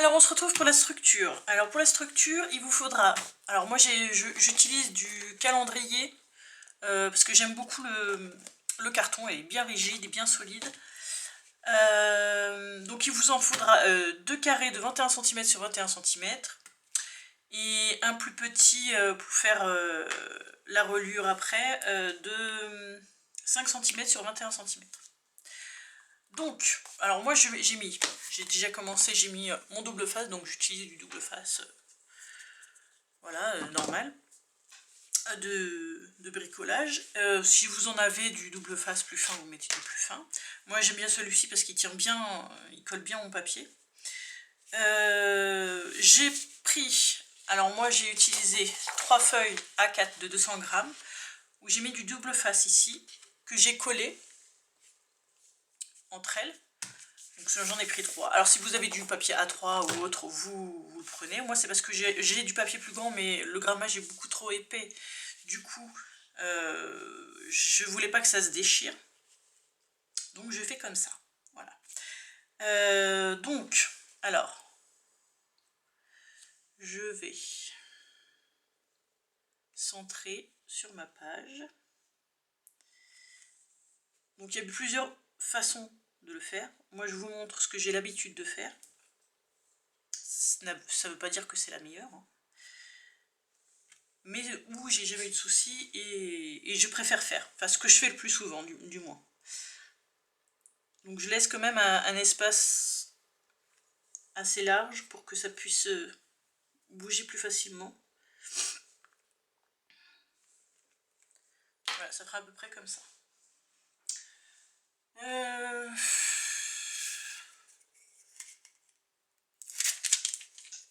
Alors on se retrouve pour la structure. Alors pour la structure, il vous faudra... Alors moi j'utilise du calendrier parce que j'aime beaucoup le carton, il est bien rigide et bien solide. Donc il vous en faudra 2 carrés de 21 cm sur 21 cm et un plus petit pour faire la reliure après de 5 cm sur 21 cm. Donc, alors moi j'ai déjà commencé, j'ai mis mon double face, donc j'utilise du double face, voilà, normal, de bricolage. Si vous en avez du double face plus fin, vous mettez du plus fin. Moi j'aime bien celui-ci parce qu'il tient bien, il colle bien mon papier. J'ai pris, alors moi j'ai utilisé 3 feuilles A4 de 200 grammes, où j'ai mis du double face ici, que j'ai collé entre elles. Donc j'en ai pris 3. Alors si vous avez du papier A3 ou autre, vous le prenez. Moi c'est parce que j'ai du papier plus grand, mais le grammage est beaucoup trop épais. Du coup, je voulais pas que ça se déchire. Donc je fais comme ça. Voilà. Donc, alors, je vais centrer sur ma page. Donc il y a plusieurs façons de le faire. Moi je vous montre ce que j'ai l'habitude de faire. Ça ne veut pas dire que c'est la meilleure, hein. Mais où j'ai jamais eu de soucis et je préfère faire. Enfin, ce que je fais le plus souvent, du moins. Donc je laisse quand même un espace assez large pour que ça puisse bouger plus facilement. Voilà, ça fera à peu près comme ça.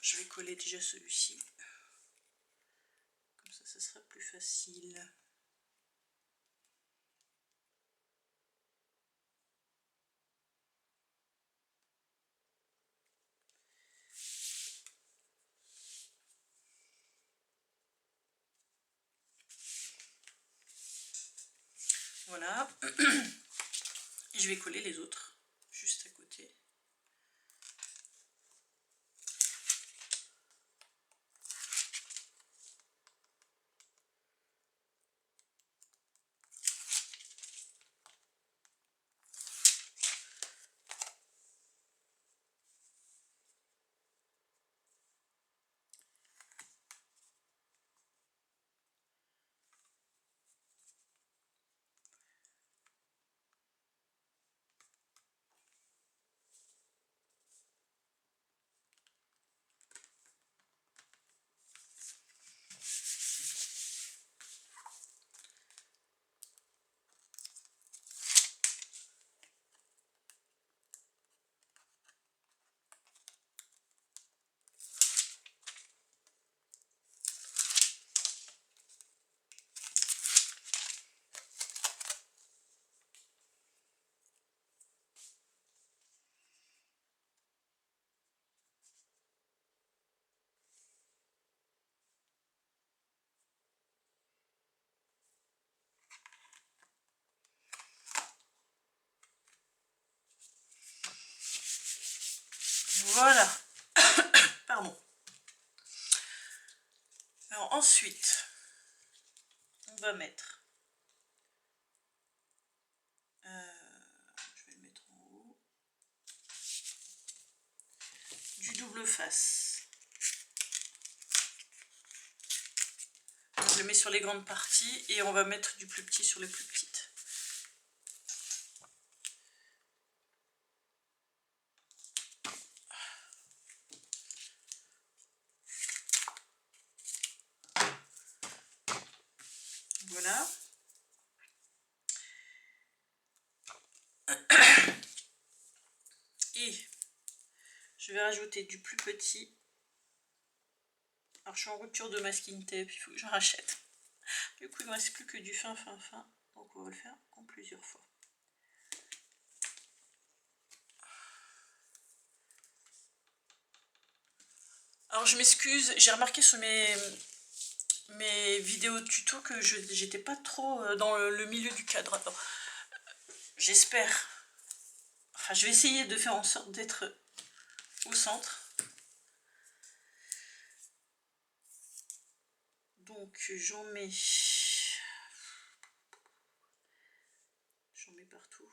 Je vais coller déjà celui-ci. Comme ça sera plus facile. Voilà. Et je vais coller les autres juste à côté. Voilà. Pardon. Alors ensuite, on va mettre... je vais le mettre en haut. Du double face. Je le mets sur les grandes parties et on va mettre du plus petit sur les plus petites. Voilà. Et je vais rajouter du plus petit. Alors je suis en rupture de masking tape, il faut que je rachète. Du coup il ne me reste plus que du fin. Donc on va le faire en plusieurs fois. Alors je m'excuse, j'ai remarqué sur mes vidéos tuto que j'étais pas trop dans le milieu du cadre. J'espère. Enfin je vais essayer de faire en sorte d'être au centre. Donc j'en mets partout.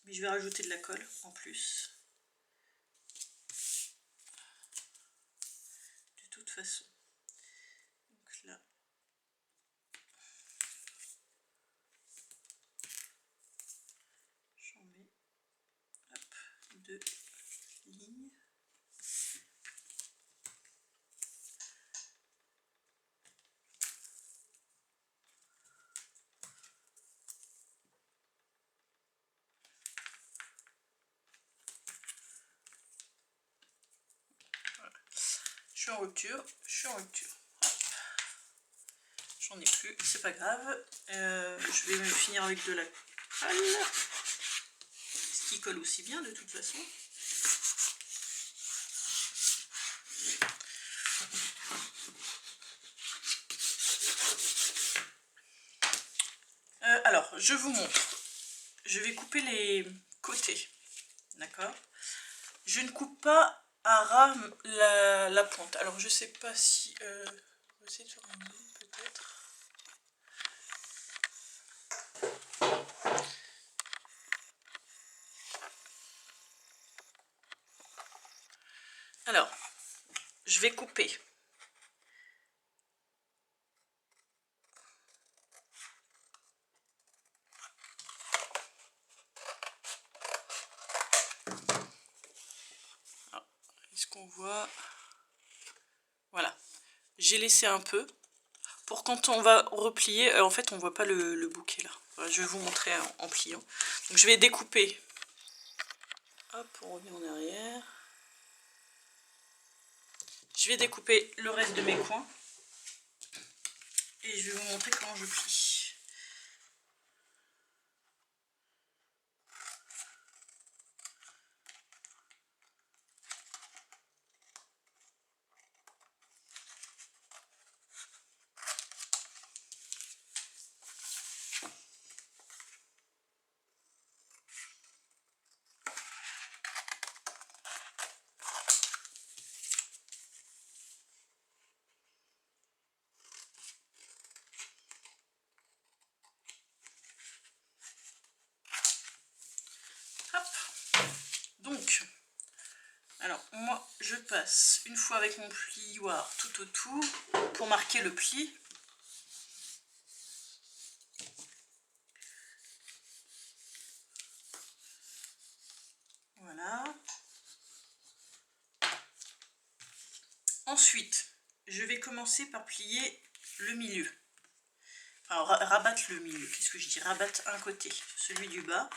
Mais je vais rajouter de la colle en plus. De toute façon. Donc là. J'en mets hop, 2 lignes. Je suis en rupture, J'en ai plus, c'est pas grave. Je vais me finir avec de la colle. Ce qui colle aussi bien de toute façon. Alors, je vous montre. Je vais couper les côtés. D'accord? Je ne coupe pas à ras la pointe. Alors, je sais pas si... on va essayer de faire un zoom peut-être. Alors, je vais couper. Est-ce qu'on voit? Voilà. J'ai laissé un peu. Pour quand on va replier, en fait on voit pas le bouquet là. Voilà, je vais vous montrer en pliant. Donc je vais découper. Hop, on revient en arrière. Je vais découper le reste de mes coins. Et je vais vous montrer comment je plie. Donc, alors moi je passe une fois avec mon plioir tout autour pour marquer le pli. Voilà. Ensuite, je vais commencer par plier le milieu. Enfin, rabattre le milieu. Qu'est-ce que je dis? Rabattre un côté, celui du bas.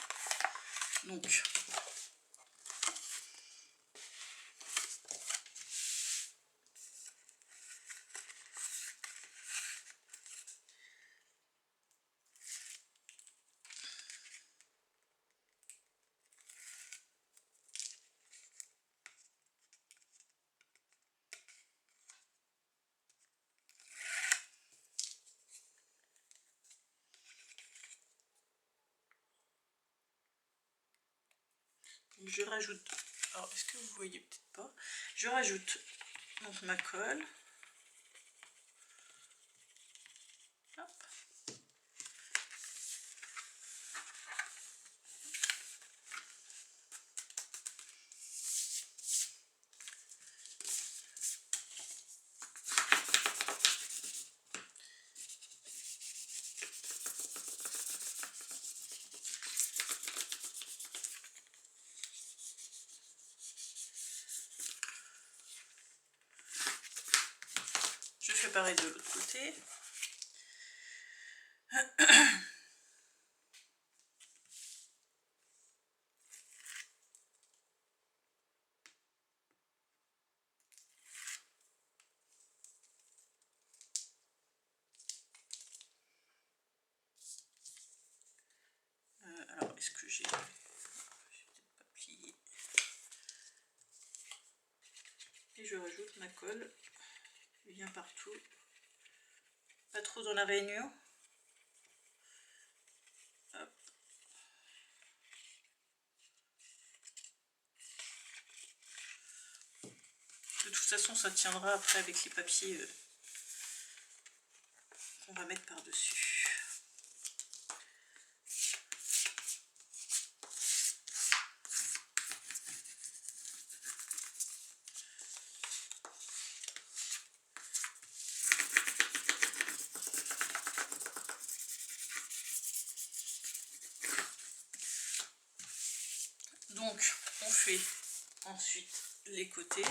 Donc, je rajoute, alors est-ce que vous voyez peut-être pas, je rajoute donc ma colle. Hop. Je fais pareil de l'autre côté. Alors, est-ce que j'ai peut-être pas plié. Et je rajoute ma colle bien partout. Pas trop dans la rainure. Hop. De toute façon, ça tiendra après avec les papiers qu'on va mettre par-dessus. Donc on fait ensuite les côtés.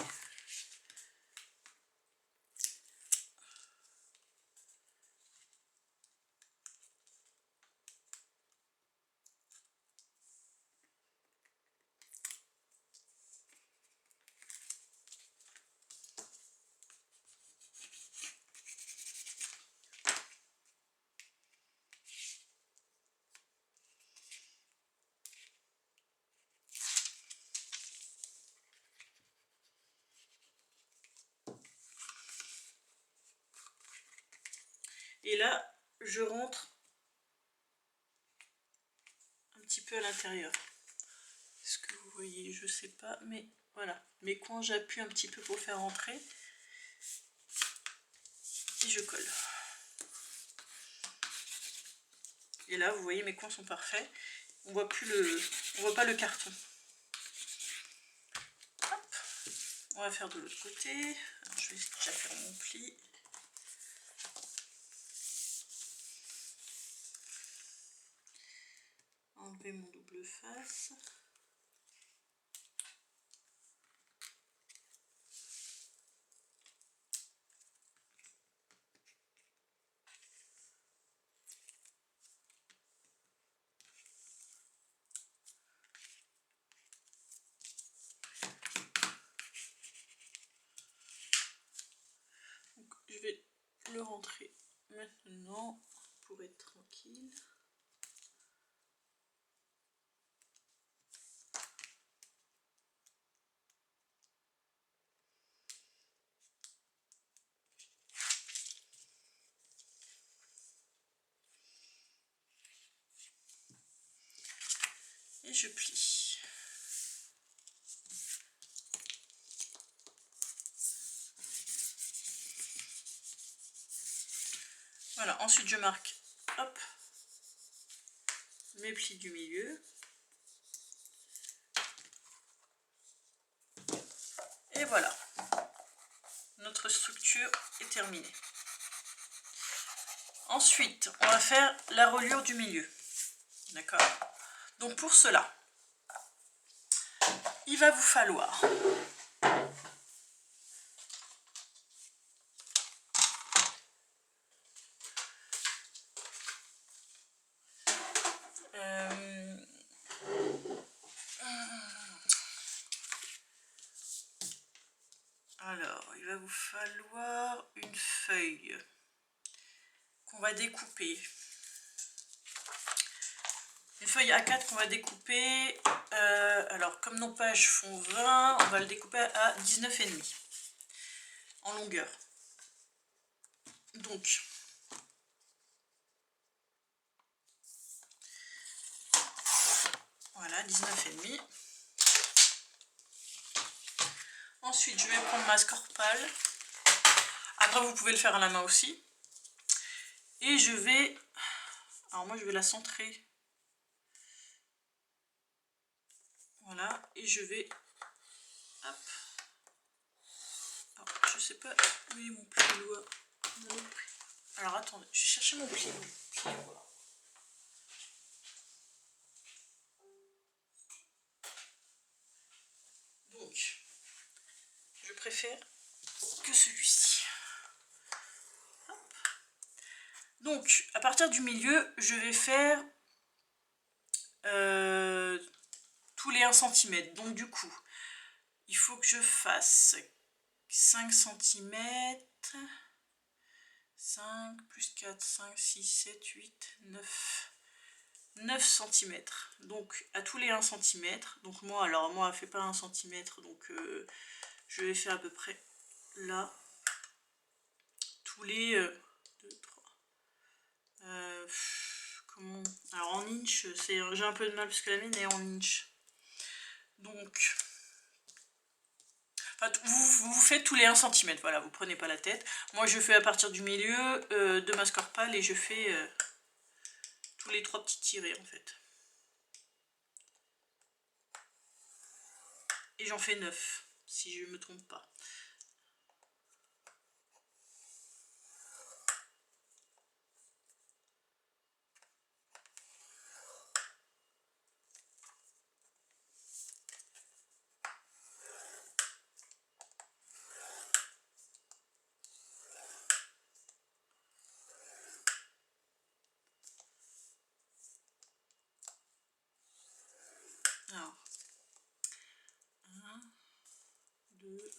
Et là, je rentre un petit peu à l'intérieur. Est-ce que vous voyez? Je sais pas, mais voilà. Mes coins, j'appuie un petit peu pour faire rentrer. Et je colle. Et là, vous voyez, mes coins sont parfaits. On voit pas le carton. Hop. On va faire de l'autre côté. Alors, je vais déjà faire mon pli. Enlever mon double face. Donc, je vais le rentrer maintenant pour être tranquille. Et je plie. Voilà, ensuite je marque, hop, mes plis du milieu. Et voilà, notre structure est terminée. Ensuite, on va faire la reliure du milieu. D'accord? Donc pour cela, il va vous falloir alors, il va vous falloir une feuille qu'on va découper. Une feuille A4 qu'on va découper. Alors, comme nos pages font 20, on va le découper à 19,5 en longueur. Donc, voilà, 19,5. Ensuite, je vais prendre ma scorpale. Après, vous pouvez le faire à la main aussi. Et je vais... Alors moi, je vais la centrer. Voilà. Et je vais... Hop. Alors, je sais pas où est mon pli-doigt. Alors, attendez. Je vais chercher mon pli-doigt. Donc, je préfère que celui-ci. Donc, à partir du milieu, je vais faire tous les 1 cm. Donc, du coup, il faut que je fasse 5 cm. 5 plus 4, 5, 6, 7, 8, 9 cm. Donc, à tous les 1 cm. Donc, moi, elle fait pas 1 cm. Donc, je vais faire à peu près là. Tous les... 2, 3... comment... Alors en inch, j'ai un peu de mal parce que la mienne est en inch. Donc, Vous faites tous les 1 cm, voilà, vous prenez pas la tête. Moi je fais à partir du milieu de ma scorpale et je fais tous les 3 petits tirés en fait. Et j'en fais 9, si je me trompe pas. Alors, 1, 2,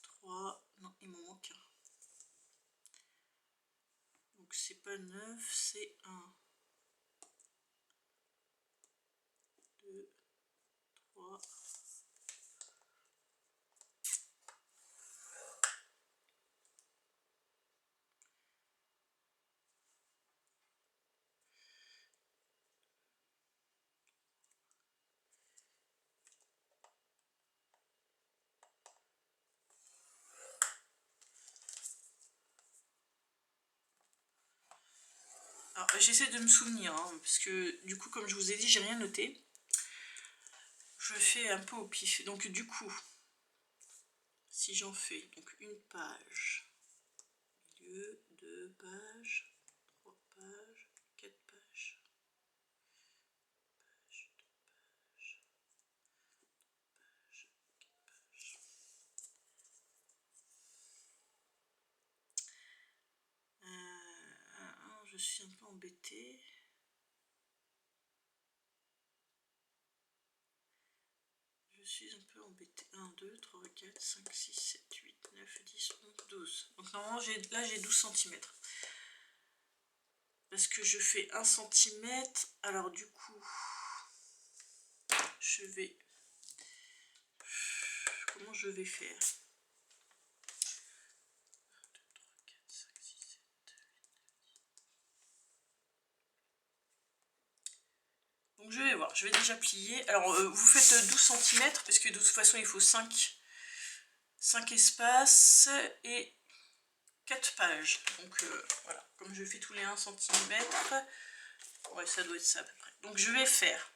3, non, il m'en manque un. Donc c'est pas 9, c'est 1, 2, 3. Alors j'essaie de me souvenir, hein, parce que du coup comme je vous ai dit j'ai rien noté. Je fais un peu au pif. Donc du coup, si j'en fais donc une page, milieu, 2 pages, 3 pages, 4 pages, page, 2 pages, page, 4 pages. Je suis un peu embêtée. Je suis un peu embêtée. 1, 2, 3, 4, 5, 6, 7, 8, 9, 10, 11, 12. Donc normalement là j'ai 12 cm. Parce que je fais 1 cm. Alors du coup, je vais... Comment je vais faire? 1, 2, 3, 4, 5, 6, 7, 8, 9, 10. Donc je vais voir, je vais déjà plier. Alors vous faites 12 cm parce que de toute façon il faut 5 espaces et 4 pages. Donc voilà, comme je fais tous les 1 cm, ouais ça doit être ça à peu près. Donc je vais faire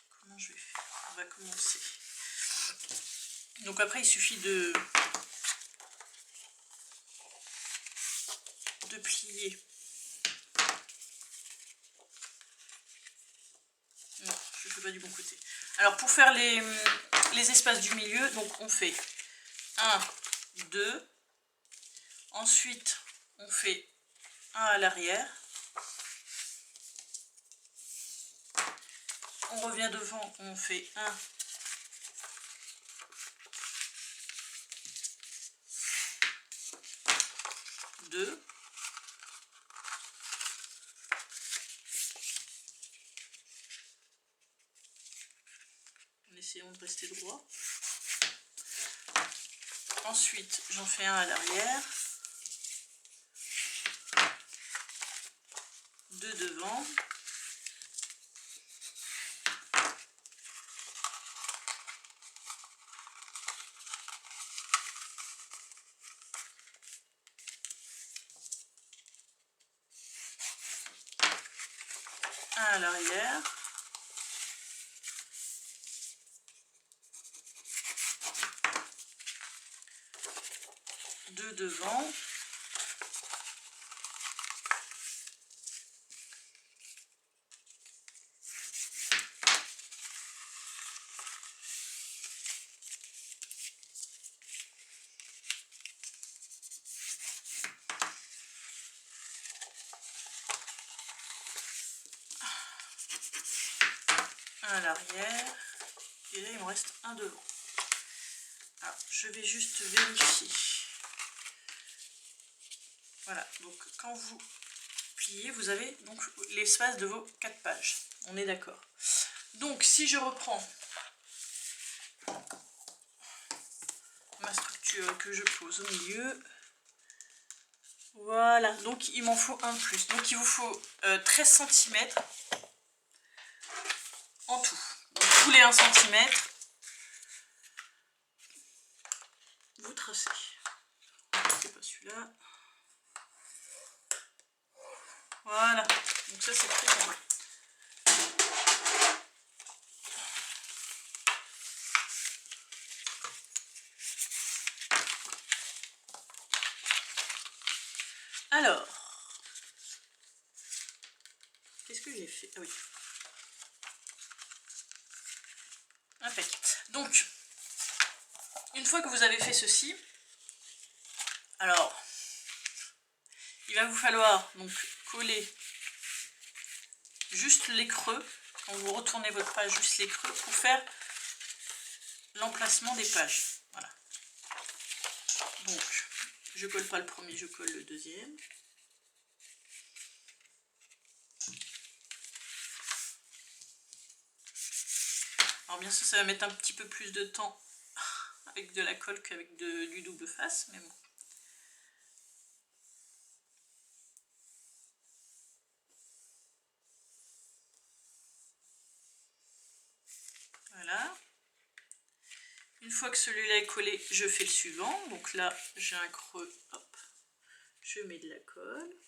comment je vais faire? On va commencer. Donc après il suffit de plier. Non, je ne fais pas du bon côté. Alors pour faire les espaces du milieu, donc on fait 1, 2, ensuite on fait 1 à l'arrière, on revient devant, on fait 1, 2, en essayant de rester droit. Ensuite j'en fais 1 à l'arrière, 2 devant, un à l'arrière, 2 devant, un à l'arrière, et là il me reste un devant. Alors je vais juste vérifier. Voilà, donc quand vous pliez, vous avez donc l'espace de vos 4 pages. On est d'accord. Donc si je reprends ma structure que je pose au milieu, Voilà, donc il m'en faut un de plus. Donc il vous faut 13 cm en tout. Donc, tous les 1 cm, vous tracez. C'est pas celui-là. Voilà, donc ça c'est très bien. Alors, qu'est-ce que j'ai fait? Ah oui. Impec. Donc, une fois que vous avez fait ceci, alors, il va vous falloir donc coller juste les creux, quand vous retournez votre page, juste les creux, pour faire l'emplacement des pages. Voilà. Donc, je colle pas le premier, je colle le deuxième. Alors bien sûr, ça va mettre un petit peu plus de temps avec de la colle qu'avec du double face, mais bon. Voilà. Une fois que celui-là est collé, je fais le suivant. Donc là, j'ai un creux, hop, je mets de la colle.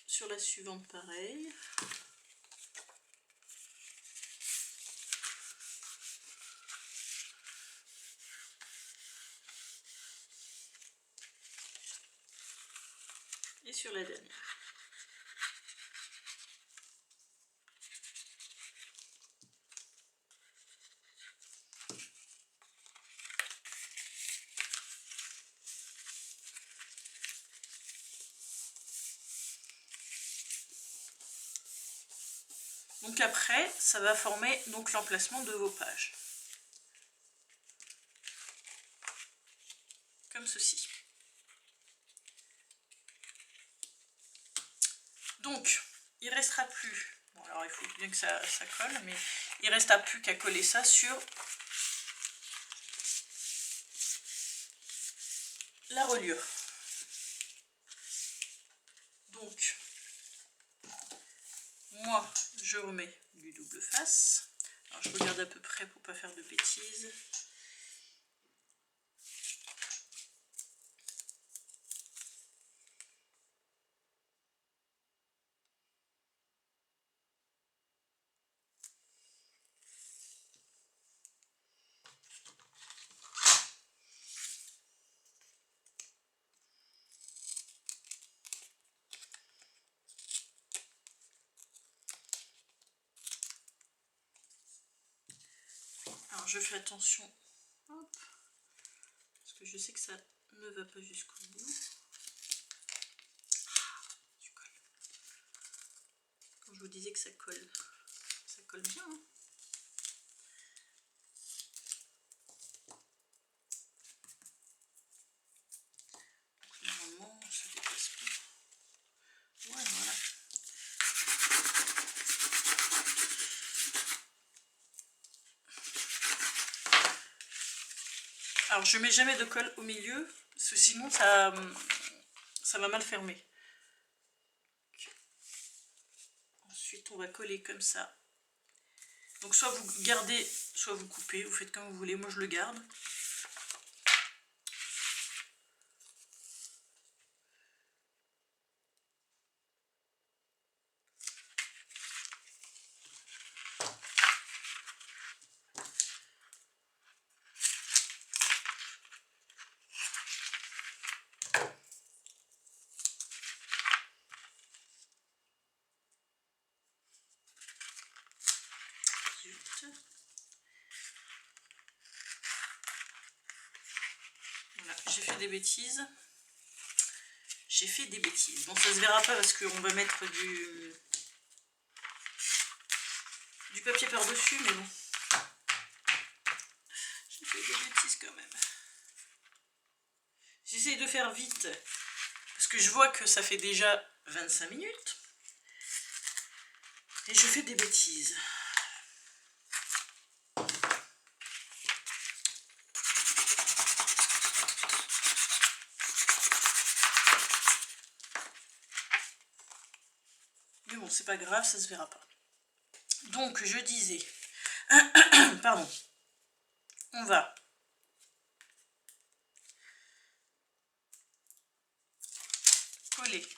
Sur la suivante, pareil. Et sur la dernière. Donc après, ça va former donc l'emplacement de vos pages. Comme ceci. Donc, il ne restera plus, bon alors il faut bien que ça colle, mais il ne restera plus qu'à coller ça sur la reliure. Donc, moi, je remets du double face. Alors, je regarde à peu près pour ne pas faire de bêtises. Alors, je fais attention, hop, parce que je sais que ça ne va pas jusqu'au bout. Quand je vous disais que ça colle bien. Hein. Normalement, ça dépasse pas. Ouais, voilà. Alors, je mets jamais de colle au milieu, parce que sinon ça va mal fermer. Ensuite, on va coller comme ça. Donc, soit vous gardez, soit vous coupez, vous faites comme vous voulez. Moi, je le garde. Voilà, j'ai fait des bêtises. Bon, ça se verra pas parce qu'on va mettre du papier par-dessus, mais bon. bêtises quand même. J'essaye de faire vite, parce que je vois que ça fait déjà 25 minutes. Et je fais des bêtises. Mais bon, c'est pas grave, ça se verra pas. Donc, je disais... Pardon. On va... coller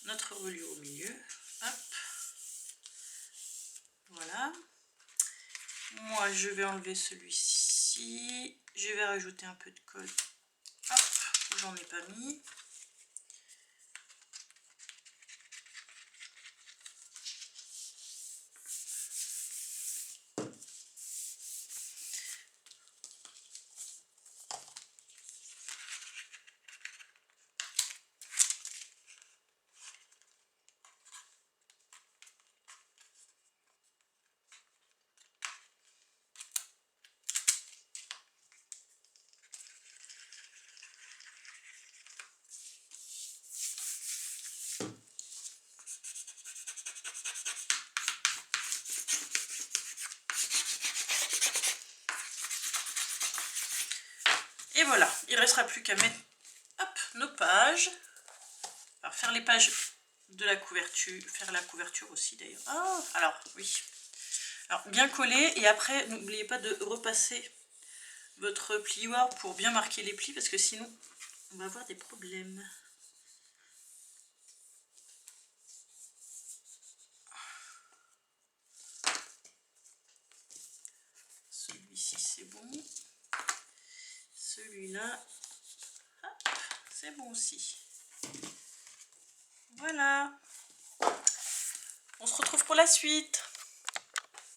notre reliure au milieu. Hop. Voilà. Moi, je vais enlever celui-ci. Je vais rajouter un peu de colle. Hop, j'en ai pas mis. Et voilà, il ne restera plus qu'à mettre hop, nos pages. Alors, faire les pages de la couverture, faire la couverture aussi d'ailleurs. Ah, alors oui. Alors bien coller et après n'oubliez pas de repasser votre plioir pour bien marquer les plis parce que sinon on va avoir des problèmes. Celui-ci c'est bon. Celui-là, c'est bon aussi. Voilà. On se retrouve pour la suite.